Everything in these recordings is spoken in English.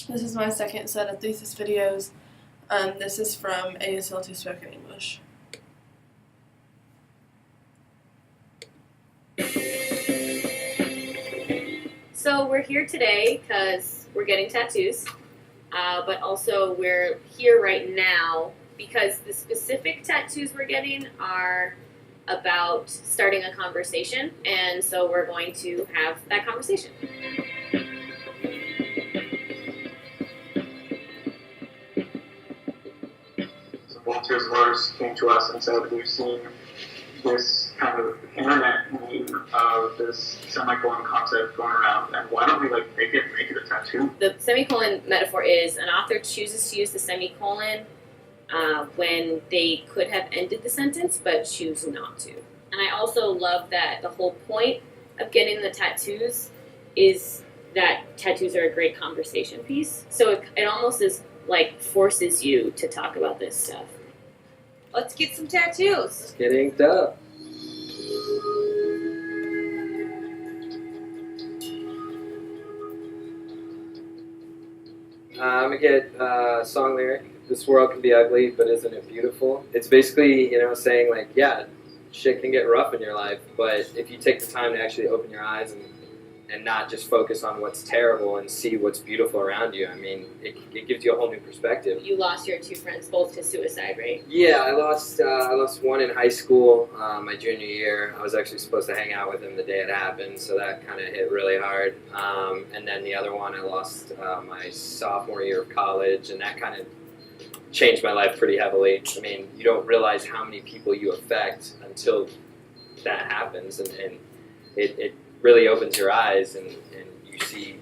This is my second set of thesis videos. This is from ASL to Spoken English. So we're here today because we're getting tattoos, but also we're here right now because the specific tattoos we're getting are about starting a conversation, and so we're going to have that conversation. Volunteers of ours came to us and said, we've seen this kind of internet meme of this semicolon concept going around, and why don't we make it a tattoo? The semicolon metaphor is an author chooses to use the semicolon when they could have ended the sentence but choose not to. And I also love that the whole point of getting the tattoos is that tattoos are a great conversation piece. So it almost is like forces you to talk about this stuff. Let's get some tattoos. Get inked up. I'm gonna get a song lyric. This world can be ugly, but isn't it beautiful? It's basically, saying like, yeah, shit can get rough in your life, but if you take the time to actually open your eyes and not just focus on what's terrible and see what's beautiful around you, I mean, it gives you a whole new perspective. You lost your two friends both to suicide, right? Yeah, I lost one in high school, my junior year. I was actually supposed to hang out with him the day it happened, so that kind of hit really hard. And then the other one I lost my sophomore year of college, and that kind of changed my life pretty heavily. I mean, you don't realize how many people you affect until that happens, and it really opens your eyes, and you see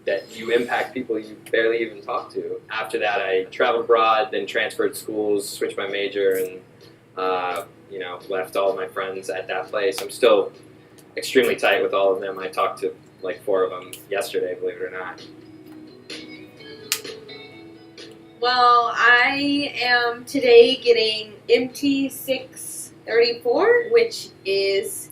that you impact people you barely even talk to. After that, I traveled abroad, then transferred schools, switched my major, and left all of my friends at that place. I'm still extremely tight with all of them. I talked to like 4 of them yesterday, believe it or not. Well, I am today getting MT634, which is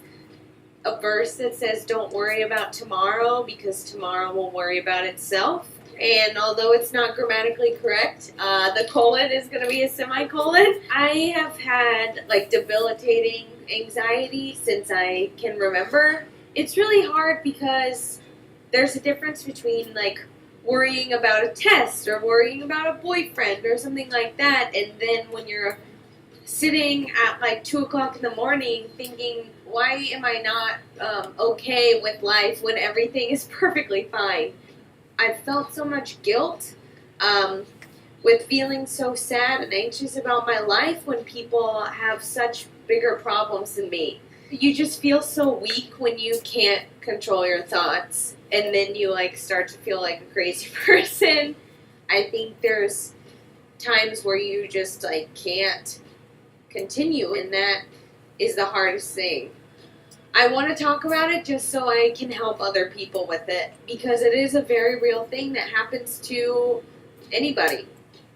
a verse that says, don't worry about tomorrow because tomorrow will worry about itself. And although it's not grammatically correct, the colon is going to be a semicolon. I have had debilitating anxiety since I can remember. It's really hard because there's a difference between worrying about a test or worrying about a boyfriend or something like that, and then when you're sitting at 2 o'clock in the morning thinking, why am I not okay with life when everything is perfectly fine? I felt so much guilt with feeling so sad and anxious about my life when people have such bigger problems than me. You just feel so weak when you can't control your thoughts, and then you start to feel like a crazy person. I think there's times where you just can't continue, and that is the hardest thing. I want to talk about it just so I can help other people with it, because it is a very real thing that happens to anybody.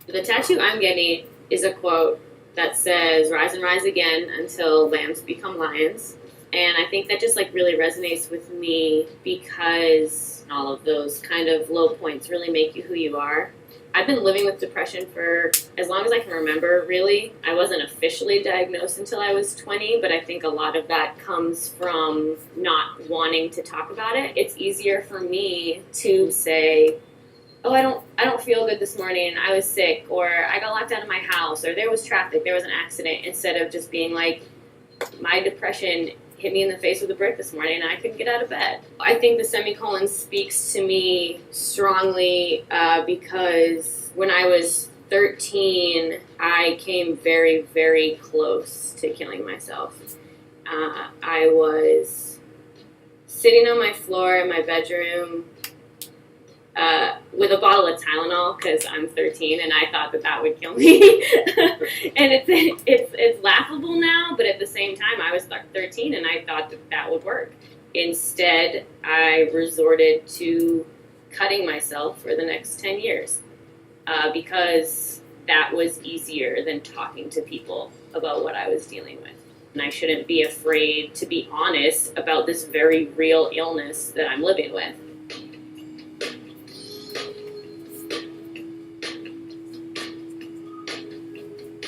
The tattoo I'm getting is a quote that says, rise and rise again until lambs become lions. And I think that just really resonates with me because all of those kind of low points really make you who you are. I've been living with depression for as long as I can remember, really. I wasn't officially diagnosed until I was 20, but I think a lot of that comes from not wanting to talk about it. It's easier for me to say, oh, I don't feel good this morning, I was sick, or I got locked out of my house, or there was traffic, there was an accident, instead of just being like, my depression hit me in the face with a brick this morning and I couldn't get out of bed. I think the semicolon speaks to me strongly because when I was 13, I came very, very close to killing myself. I was sitting on my floor in my bedroom with a bottle of Tylenol because I'm 13 and I thought that would kill me. And it's laughable now, but at the same time I was 13 and I thought that would work. Instead, I resorted to cutting myself for the next 10 years because that was easier than talking to people about what I was dealing with. And I shouldn't be afraid to be honest about this very real illness that I'm living with.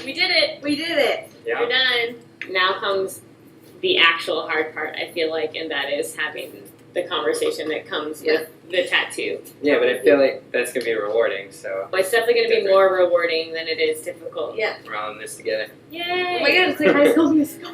We did it. We did it. Yeah. We're done. Now comes the actual hard part, I feel like, and that is having the conversation that comes with the tattoo. Yeah, but I feel like that's gonna be rewarding. So But it's definitely going to be Different. more rewarding than it is difficult. Yeah. we're all in this together. Yay! Oh my god, it's like High School Musical.